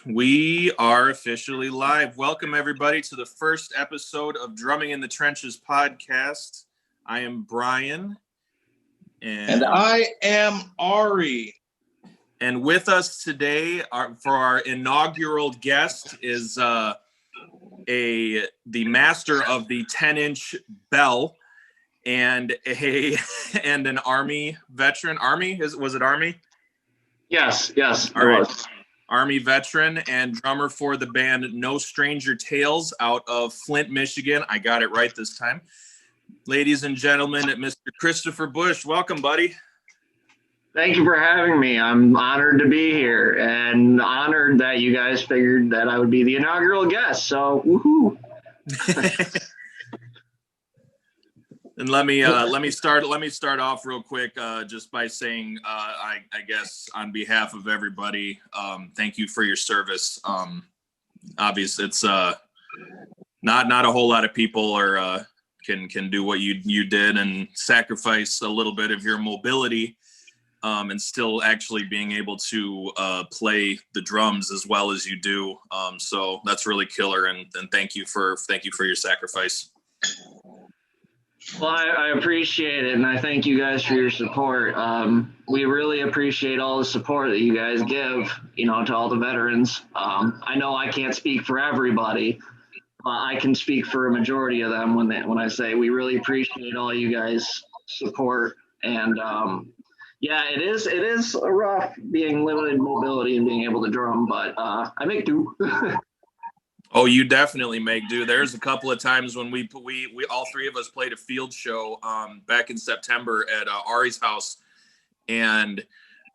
We are officially live. Welcome, everybody, to the first episode of Drumming in the Trenches podcast. I am Brian. And I am Ari. And with us today for our inaugural guest is the master of the 10-inch bell and an Army veteran. Was it Army? Yes. All right. Army veteran and drummer for the band No Stranger Tales out of Flint, Michigan. I got it right this time. Ladies and gentlemen, Mr. Christopher Bush. Welcome, buddy. Thank you for having me. I'm honored to be here and honored that you guys figured that I would be the inaugural guest. So, woohoo. And let me start off real quick just by saying I guess on behalf of everybody, thank you for your service. Obviously it's not a whole lot of people can do what you did and sacrifice a little bit of your mobility and still actually being able to play the drums as well as you do. So that's really killer, and thank you for your sacrifice. Well, I appreciate it, and I thank you guys for your support. We really appreciate all the support that you guys give, to all the veterans. I know I can't speak for everybody, but I can speak for a majority of them when I say we really appreciate all you guys' support. And yeah, it is rough being limited mobility and being able to drum, but I make do. Oh, you definitely make do. There's a couple of times when we all three of us played a field show back in September at Ari's house, and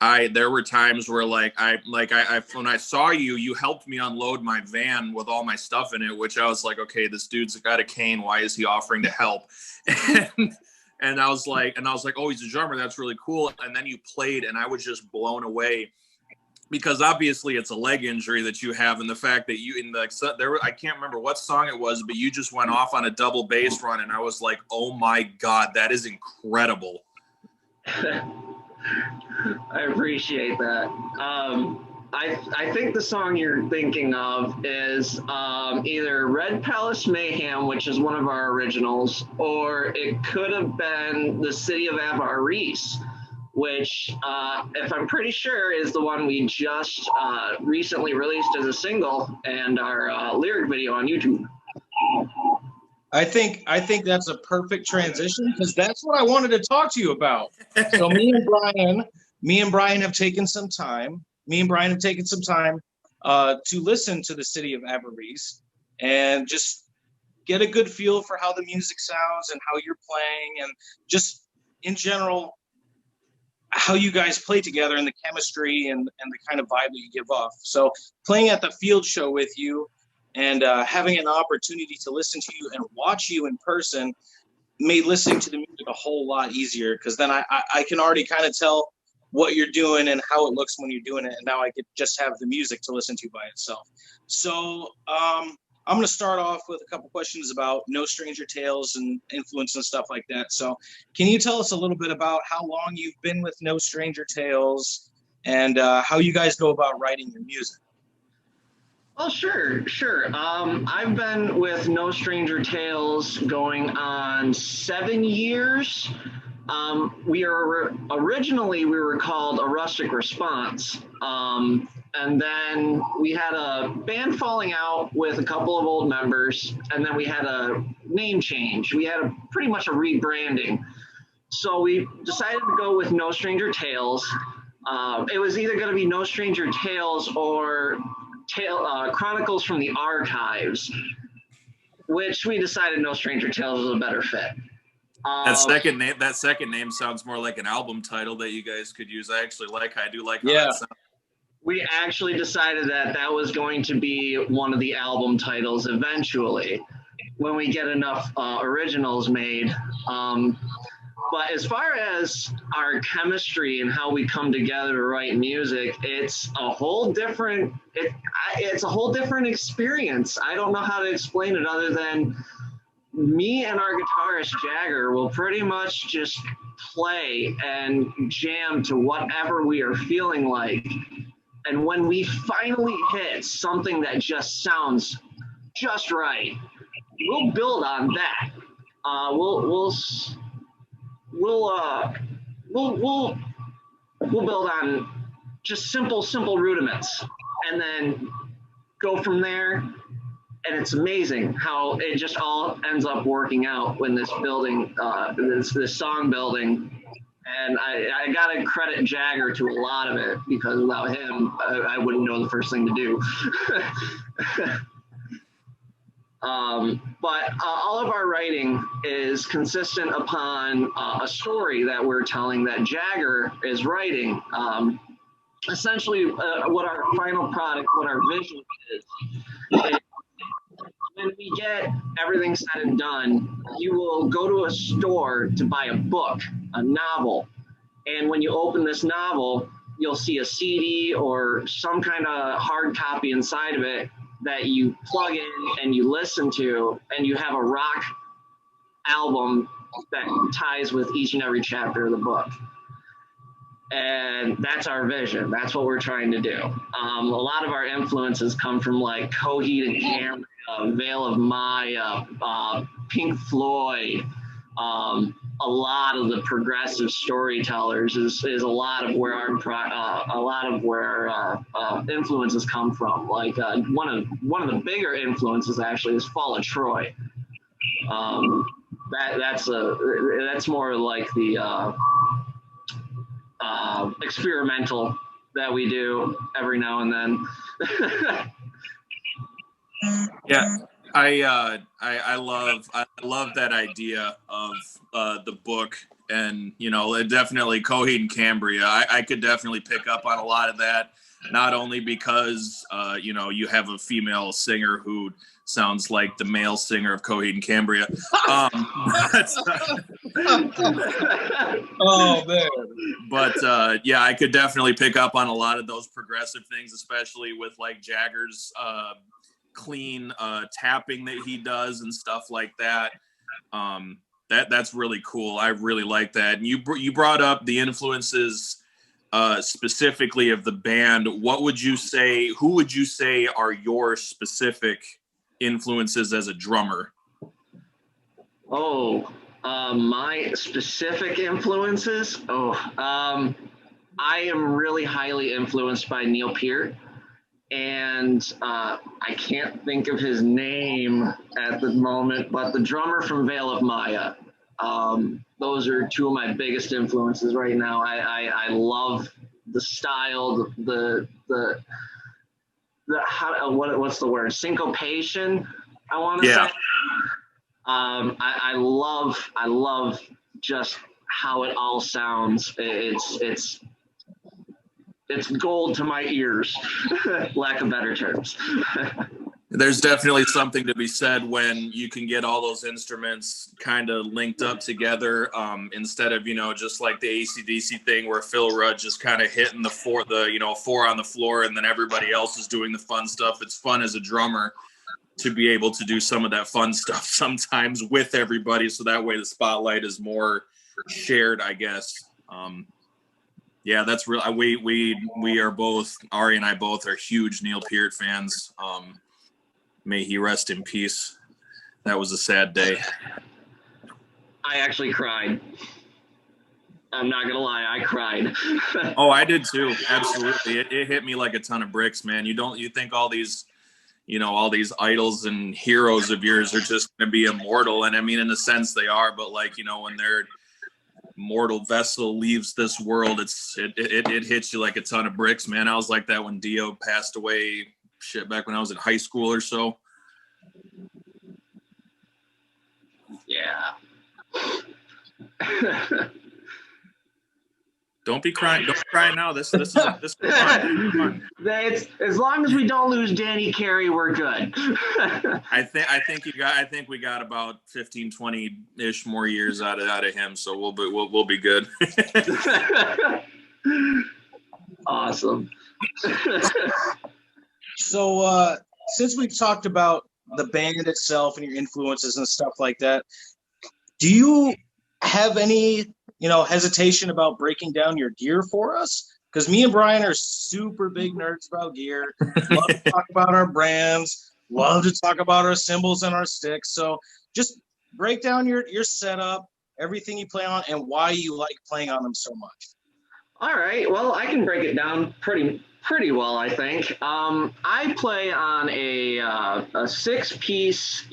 there were times where when I saw you helped me unload my van with all my stuff in it, which I was like, okay, this dude's got a cane. Why is he offering to help? And I was like, oh, he's a drummer. That's really cool. And then you played, and I was just blown away. Because obviously it's a leg injury that you have, and the fact that I can't remember what song it was, but you just went off on a double bass run, and I was like, oh my God, that is incredible. I appreciate that. I think the song you're thinking of is either Red Palace Mayhem, which is one of our originals, or it could have been The City of Avaris, which, if I'm pretty sure, is the one we just recently released as a single and our lyric video on YouTube. I think that's a perfect transition, because that's what I wanted to talk to you about. So me and Brian have taken some time. To listen to The City of Avaris and just get a good feel for how the music sounds and how you're playing, and just in general how you guys play together and the chemistry and the kind of vibe that you give off. So playing at the field show with you and having an opportunity to listen to you and watch you in person made listening to the music a whole lot easier, because then I can already kind of tell what you're doing and how it looks when you're doing it, and now I could just have the music to listen to by itself. So I'm going to start off with a couple questions about No Stranger Tales and influence and stuff like that. So can you tell us a little bit about how long you've been with No Stranger Tales and how you guys go about writing your music? Well, sure. I've been with No Stranger Tales going on 7 years. We were called A Rustic Response. And then we had a band falling out with a couple of old members, and then we had a name change. We had pretty much a rebranding. So we decided to go with No Stranger Tales. It was either going to be No Stranger Tales or Chronicles from the Archives, which we decided No Stranger Tales was a better fit. That second name sounds more like an album title that you guys could use. I do like how that sounds. We actually decided that was going to be one of the album titles eventually when we get enough originals made. But as far as our chemistry and how we come together to write music, it's a whole different experience. I don't know how to explain it other than me and our guitarist Jagger will pretty much just play and jam to whatever we are feeling like. And when we finally hit something that just sounds just right, we'll build on that. We'll build on just simple rudiments, and then go from there. And it's amazing how it just all ends up working out when this building, this song building. And I got to credit Jagger to a lot of it, because without him, I wouldn't know the first thing to do. But all of our writing is consistent upon a story that we're telling that Jagger is writing. Essentially, what our final product, what our vision is when we get everything said and done, you will go to a store to buy a book, a novel. And when you open this novel, you'll see a CD or some kind of hard copy inside of it that you plug in and you listen to, and you have a rock album that ties with each and every chapter of the book. And that's our vision. That's what we're trying to do. A lot of our influences come from like Coheed and Cambria, Veil of Maya, Pink Floyd. A lot of the progressive storytellers is a lot of where our influences come from. Like one of the bigger influences actually is Fall of Troy. That's more like the experimental that we do every now and then. Yeah, I love that idea of the book, and definitely Coheed and Cambria. I could definitely pick up on a lot of that, not only because you have a female singer who sounds like the male singer of Coheed and Cambria. Oh man! But yeah, I could definitely pick up on a lot of those progressive things, especially with like Jagger's clean tapping that he does and stuff like that. That's really cool. I really like that. And you brought up the influences specifically of the band. What would you say? Who would you say are your specific influences as a drummer? Oh, my specific influences. I am really highly influenced by Neil Peart. And I can't think of his name at the moment, but the drummer from Veil of Maya. Those are two of my biggest influences right now. I love the style, what's the word? Syncopation, I want to say. I love just how it all sounds. It's gold to my ears, lack of better terms. There's definitely something to be said when you can get all those instruments kind of linked up together, instead of, just like the AC/DC thing where Phil Rudd just kind of hitting the four on the floor and then everybody else is doing the fun stuff. It's fun as a drummer to be able to do some of that fun stuff sometimes with everybody, so that way the spotlight is more shared, I guess. Yeah, that's real. We are both, Ari and I both are huge Neil Peart fans. May he rest in peace. That was a sad day. I actually cried. I'm not gonna lie, I cried. Oh, I did too. Absolutely, it hit me like a ton of bricks, man. You think all these, all these idols and heroes of yours are just gonna be immortal, and I mean, in a sense they are, but like, when their mortal vessel leaves this world, it hits you like a ton of bricks, man. I was like that when Dio passed away, back when I was in high school or so. Yeah. Don't be crying. Don't cry now. This is fun. It's, as long as we don't lose Danny Carey, we're good. I think we got about 15, 20-ish more years out of him, so we'll be good. Awesome. So since we've talked about the band itself and your influences and stuff like that, do you have any hesitation about breaking down your gear for us? because me and Brian are super big nerds about gear. Love to talk about our brands. Love to talk about our cymbals and our sticks. So just break down your setup, everything you play on, and why you like playing on them so much. All right. Well, I can break it down pretty well, I think. I play on a 6-piece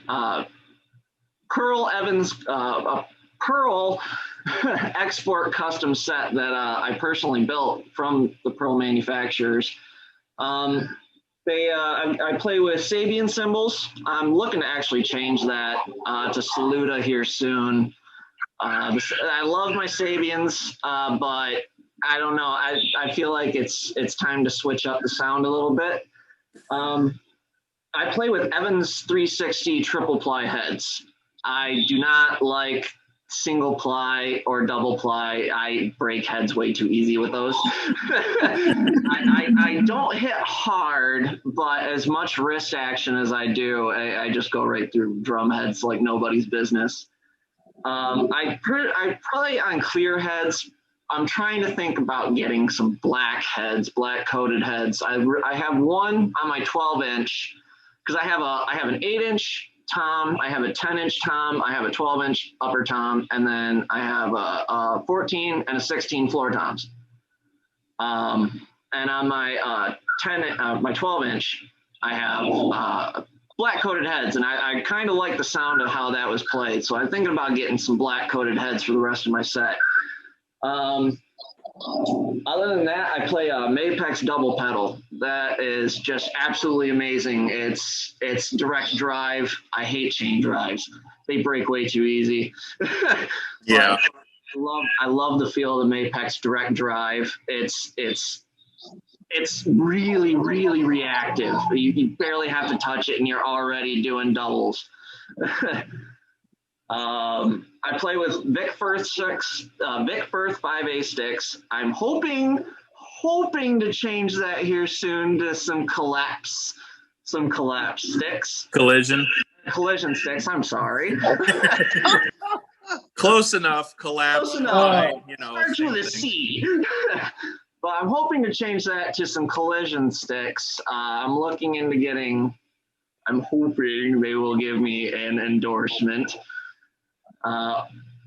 Pearl Evans a Pearl export custom set that I personally built from the Pearl manufacturers. I play with Sabian cymbals. I'm looking to actually change that to Saluda here soon. I love my Sabians, but I don't know. I feel like it's time to switch up the sound a little bit. I play with Evans 360 triple ply heads. I do not like single ply or double ply. I break heads way too easy with those. I don't hit hard, but as much wrist action as I do, I just go right through drum heads like nobody's business. I play on clear heads. I'm trying to think about getting some black heads, black coated heads. I have one on my 12-inch because I have an 8-inch tom, I have a 10-inch tom, I have a 12-inch upper tom, and then I have a 14 and a 16 floor toms. And on my my 12-inch, I have black coated heads, and I kind of like the sound of how that was played. So I'm thinking about getting some black coated heads for the rest of my set. Other than that, I play a Mapex double pedal. That is just absolutely amazing. It's direct drive. I hate chain drives. They break way too easy. Yeah. I love the feel of the Mapex direct drive. It's really, really reactive. You barely have to touch it and you're already doing doubles. I play with Vic Firth 5A sticks. I'm hoping to change that here soon to some collapse sticks. Collision sticks. I'm sorry. Close enough. Collapse. Close enough. Starts with a C. But I'm hoping to change that to some collision sticks. I'm hoping they will give me an endorsement.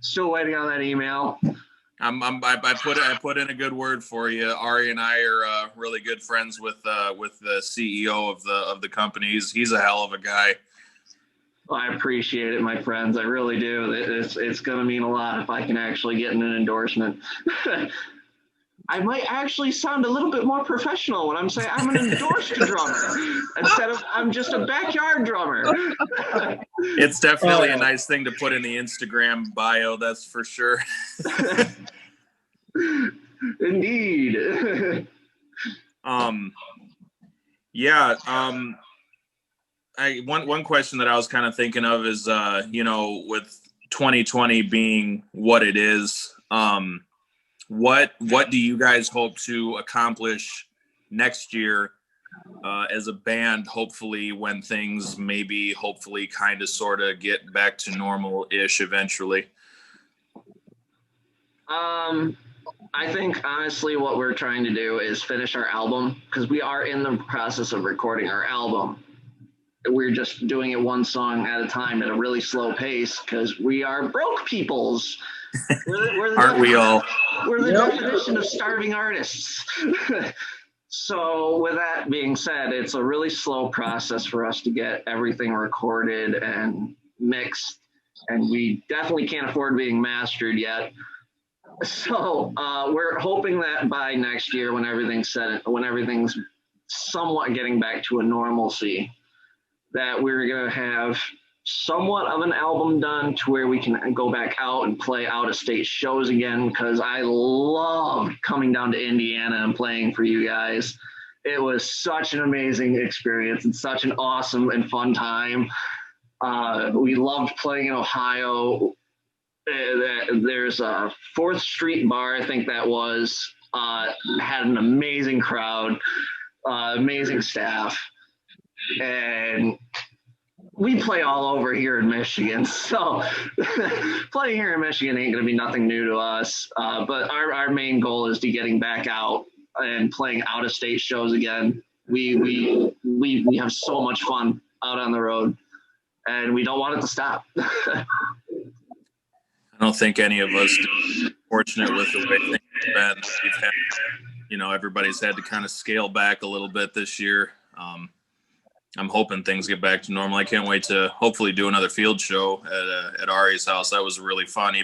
Still waiting on that email. I put in a good word for you. Ari and I are really good friends with the CEO of the company. He's a hell of a guy. Well, I appreciate it, my friends. I really do. It's going to mean a lot if I can actually get an endorsement. I might actually sound a little bit more professional when I'm saying I'm an endorsed drummer instead of I'm just a backyard drummer. It's definitely a nice thing to put in the Instagram bio, that's for sure. Indeed. One question that I was kind of thinking of is with 2020 being what it is, what do you guys hope to accomplish next year as a band, hopefully when things hopefully kind of sort of get back to normal-ish eventually? I think honestly what we're trying to do is finish our album because we are in the process of recording our album. We're just doing it one song at a time at a really slow pace because we are broke peoples. Aren't we all? We're the definition of starving artists. So with that being said, it's a really slow process for us to get everything recorded and mixed, and we definitely can't afford being mastered yet. So we're hoping that by next year, when everything's somewhat getting back to a normalcy, that we're going to have somewhat of an album done to where we can go back out and play out-of-state shows again, because I loved coming down to Indiana and playing for you guys. It was such an amazing experience and such an awesome and fun time. We loved playing in Ohio. There's a 4th Street bar, I think that was, had an amazing crowd, amazing staff, and we play all over here in Michigan, so playing here in Michigan ain't going to be nothing new to us. But our main goal is to getting back out and playing out of state shows again. We have so much fun out on the road, and we don't want it to stop. I don't think any of us are fortunate with the way things have been. We've had, everybody's had to kind of scale back a little bit this year. I'm hoping things get back to normal. I can't wait to hopefully do another field show at Ari's house. That was really fun,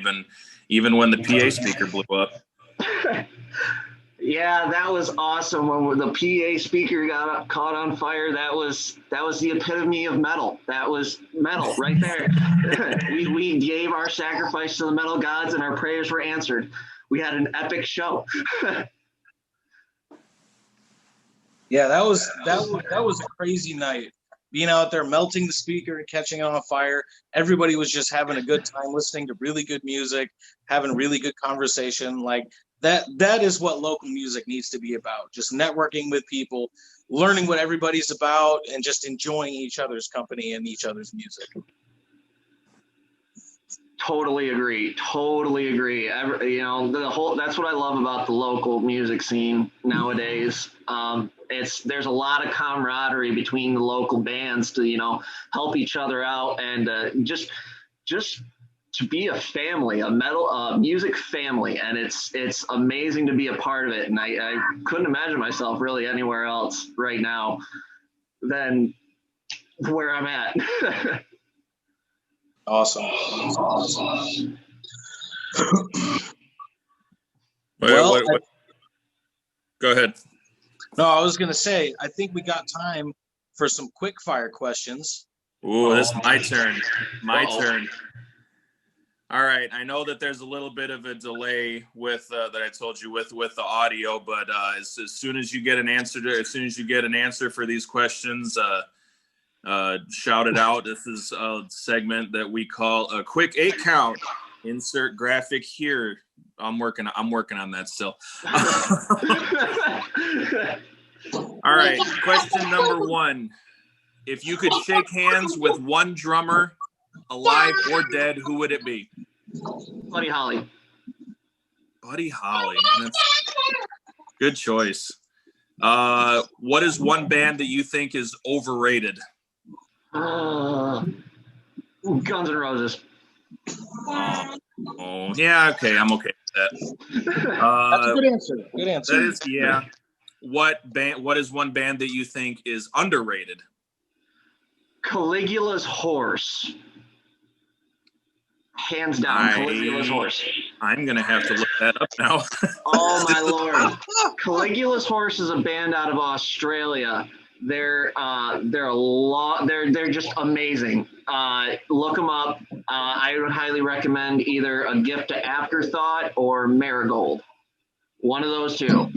even when the PA speaker blew up. Yeah, that was awesome. When the PA speaker got caught on fire, that was the epitome of metal. That was metal right there. we gave our sacrifice to the metal gods, and our prayers were answered. We had an epic show. Yeah, that was a crazy night. Being out there, melting the speaker and catching it on fire. Everybody was just having a good time, listening to really good music, having really good conversation. Like that is what local music needs to be about. Just networking with people, learning what everybody's about, and just enjoying each other's company and each other's music. Totally agree. That's what I love about the local music scene nowadays. There's a lot of camaraderie between the local bands to, help each other out, and just to be a family, a metal music family. And it's amazing to be a part of it. And I couldn't imagine myself really anywhere else right now than where I'm at. Awesome. Well, go ahead. No, I was going to say, I think we got time for some quick fire questions. Ooh, this is my turn. Turn. All right. I know that there's a little bit of a delay with that I told you with the audio, but as soon as you get an answer for these questions, shout it out. This is a segment that we call a quick 8 count. Insert graphic here. I'm working on that still. All right. Question number 1. If you could shake hands with one drummer, alive or dead, who would it be? Buddy Holly. Buddy Holly. That's good choice. What is one band that you think is overrated? Guns N' Roses. Oh, yeah, okay. I'm okay with that. That's a good answer. Good answer. That is, yeah. What is one band that you think is underrated? Caligula's Horse. Hands down, Caligula's Horse. I'm going to have to look that up now. Oh, my Lord. Caligula's Horse is a band out of Australia. They're just amazing. Look them up. I would highly recommend either A Gift to Afterthought or Marigold. One of those two.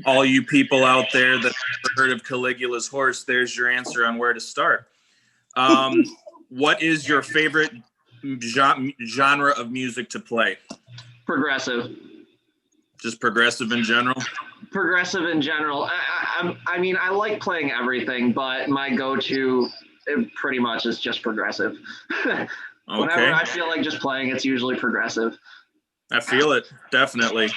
All you people out there that have heard of Caligula's Horse, there's your answer on where to start. What is your favorite genre of music to play? Progressive. Just progressive in general? Progressive in general. I mean, I like playing everything, but my go-to pretty much is just progressive. Whenever I feel like just playing, it's usually progressive. I feel it, definitely.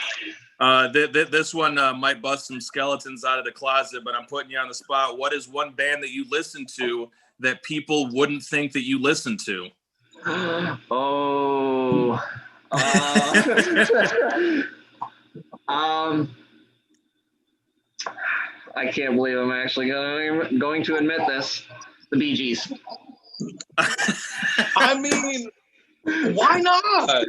This one might bust some skeletons out of the closet, but I'm putting you on the spot. What is one band that you listen to that people wouldn't think that you listen to? I can't believe I'm actually going to admit this. The Bee Gees. I mean, why not?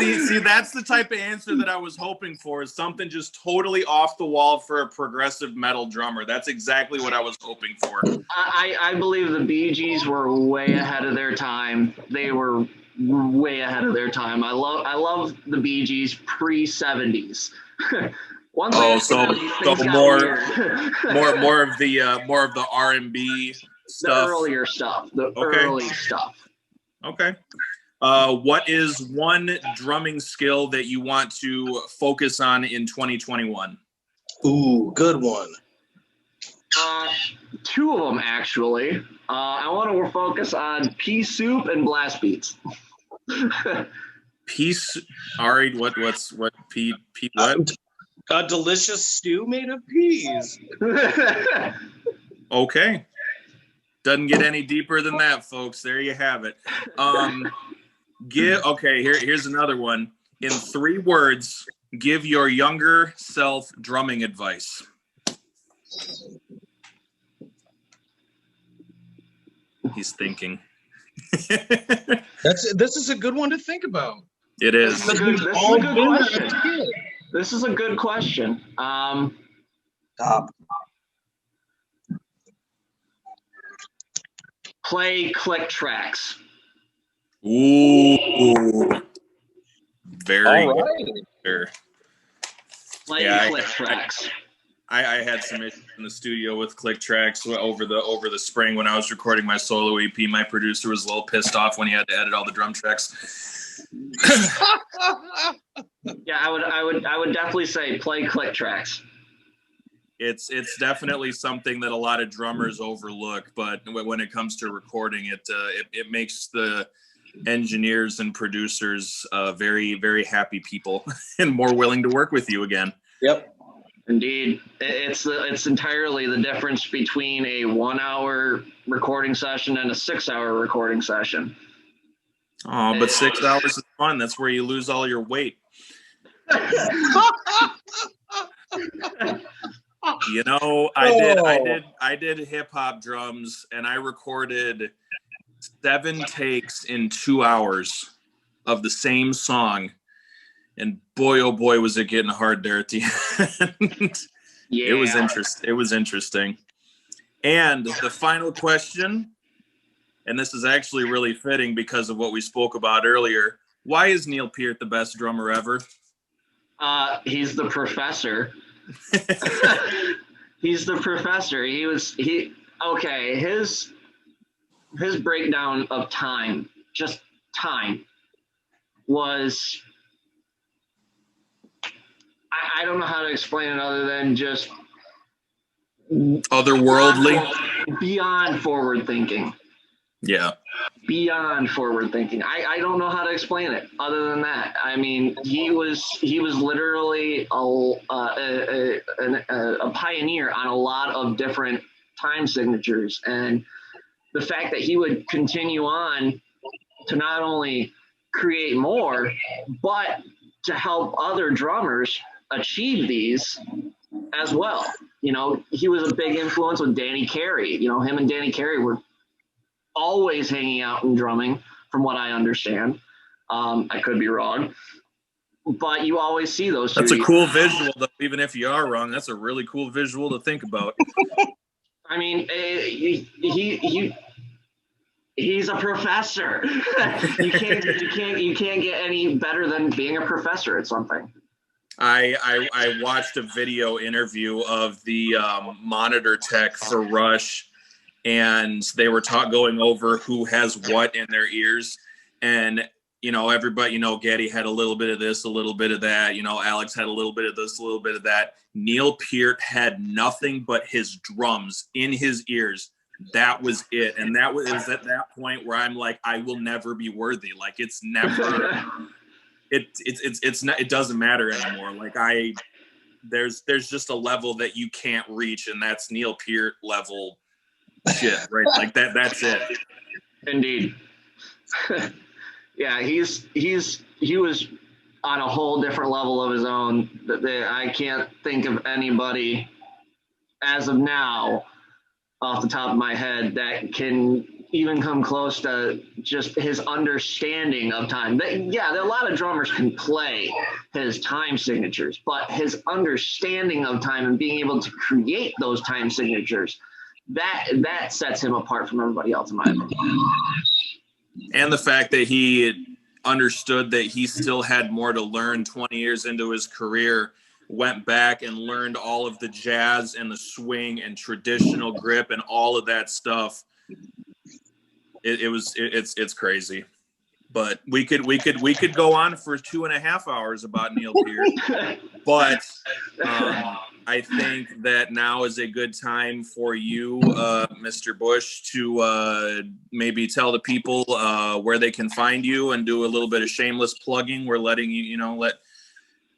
See, that's the type of answer that I was hoping for, is something just totally off the wall for a progressive metal drummer. That's exactly what I was hoping for. I believe the Bee Gees were way ahead of their time. They were way ahead of their time. I love the Bee Gees pre-70s. More of the R&B stuff. The earlier stuff. Early stuff. Okay. What is one drumming skill that you want to focus on in 2021? Ooh, good one. Two of them, actually. I want to focus on pea soup and blast beats. Peace. Ari, what? Pete? What? A delicious stew made of peas. Okay. Doesn't get any deeper than that, folks. There you have it. Here's another one. In 3 words, give your younger self drumming advice. He's thinking. This is a good one to think about. It is. This is a good question. This is a good question. Stop. Play click tracks. Ooh. Very All good. right. Sure. Play click tracks. I had some issues in the studio with click tracks over the spring when I was recording my solo EP. My producer was a little pissed off when he had to edit all the drum tracks. Yeah, I would definitely say play click tracks. It's definitely something that a lot of drummers overlook, but when it comes to recording, it makes the engineers and producers very, very happy people and more willing to work with you again. Yep. Indeed, it's entirely the difference between a 1-hour recording session and a 6-hour recording session. Oh, but 6 hours is fun. That's where you lose all your weight. You know, I did hip hop drums, and I recorded 7 takes in 2 hours of the same song. And boy, oh boy, was it getting hard there at the end. Yeah. It was interesting. And the final question, and this is actually really fitting because of what we spoke about earlier. Why is Neil Peart the best drummer ever? He's the professor. He's the professor. His breakdown of time, just time, was, I don't know how to explain it other than just otherworldly, beyond forward thinking. Yeah. Beyond forward thinking. I don't know how to explain it other than that. I mean, he was literally a pioneer on a lot of different time signatures, and the fact that he would continue on to not only create more, but to help other drummers achieve these as well. You know, he was a big influence with Danny Carey. You know, him and Danny Carey were always hanging out and drumming, from what I understand. I could be wrong, but you always see those two. That's a cool visual, though. Even if you are wrong, that's a really cool visual to think about. I mean, he's a professor. you can't get any better than being a professor at something. I watched a video interview of the monitor tech for Rush, and they were going over who has what in their ears. And, you know, everybody, you know, Geddy had a little bit of this, a little bit of that. You know, Alex had a little bit of this, a little bit of that. Neil Peart had nothing but his drums in his ears. That was it. And it was at that point where I'm like, I will never be worthy. Like, it's never... It's not, it doesn't matter anymore. Like there's just a level that you can't reach, and that's Neil Peart level shit, right? Like that's it. Indeed. Yeah, he was on a whole different level of his own. I can't think of anybody as of now off the top of my head that can even come close to just his understanding of time. Yeah, a lot of drummers can play his time signatures, but his understanding of time and being able to create those time signatures, that sets him apart from everybody else, in my opinion. And the fact that he understood that he still had more to learn 20 years into his career, went back and learned all of the jazz and the swing and traditional grip and all of that stuff. It's crazy, but we could go on for 2.5 hours about Neil Peart, but I think that now is a good time for you, Mr. Bush, to maybe tell the people where they can find you and do a little bit of shameless plugging. We're letting you, let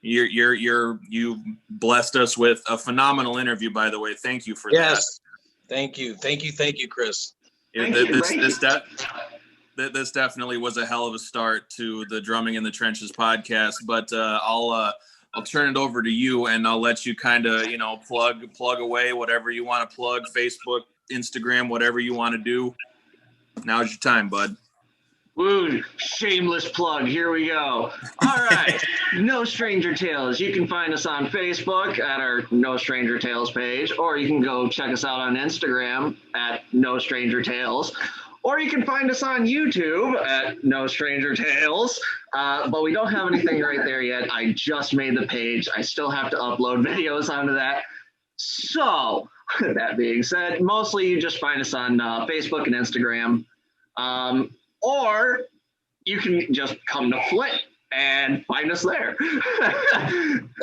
You blessed us with a phenomenal interview, by the way. Thank you for that. Yes. Thank you, Chris. This definitely was a hell of a start to the Drumming in the Trenches podcast, but I'll turn it over to you, and I'll let you kind of, plug away whatever you want to plug, Facebook, Instagram, whatever you want to do. Now's your time, bud. Woo, shameless plug. Here we go. All right. No Stranger Tales. You can find us on Facebook at our No Stranger Tales page, or you can go check us out on Instagram at No Stranger Tales, or you can find us on YouTube at No Stranger Tales. But we don't have anything right there yet. I just made the page. I still have to upload videos onto that. So that being said, mostly you just find us on Facebook and Instagram. Or you can just come to Flint and find us there.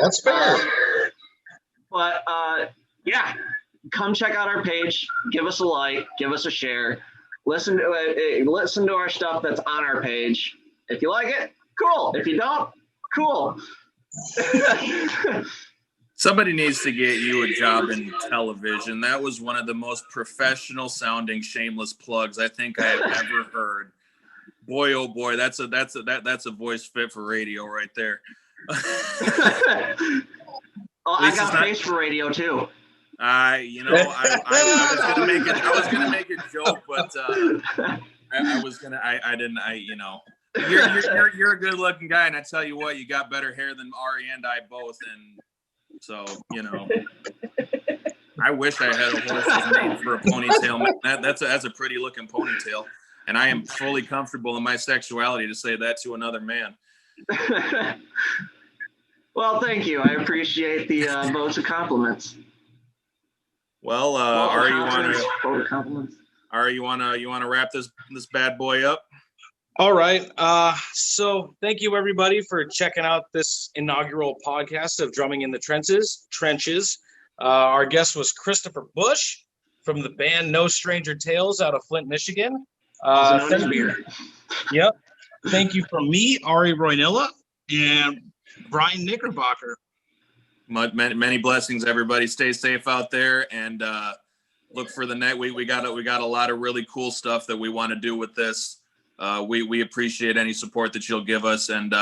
That's fair. But yeah, come check out our page. Give us a like. Give us a share. Listen to our stuff that's on our page. If you like it, cool. If you don't, cool. Somebody needs to get you a job in television. That was one of the most professional sounding shameless plugs I think I have ever heard. Boy, oh boy, that's a voice fit for radio right there. I got face for radio too. I was gonna make a joke, but you're a good looking guy, and I tell you what, you got better hair than Ari and I both, and so I wish I had a horse's name for a ponytail. That's a pretty looking ponytail. And I am fully comfortable in my sexuality to say that to another man. Well, thank you. I appreciate the votes of compliments. Well, Ari, you wanna wrap this bad boy up? All right. So thank you everybody for checking out this inaugural podcast of Drumming in the Trenches. Our guest was Christopher Bush from the band No Stranger Tales out of Flint, Michigan. Thank you. Yep. Thank you from me, Ari Roynilla, and Brian Knickerbocker. Many blessings, everybody. Stay safe out there, and look for the net. We got a lot of really cool stuff that we want to do with this. We appreciate any support that you'll give us, and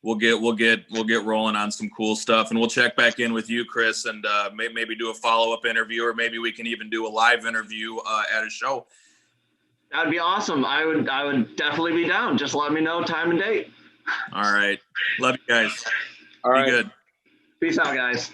we'll get rolling on some cool stuff, and we'll check back in with you, Chris, and maybe do a follow-up interview, or maybe we can even do a live interview at a show. That'd be awesome. I would definitely be down. Just let me know time and date. All right. Love you guys. All right. Be good. Peace out, guys.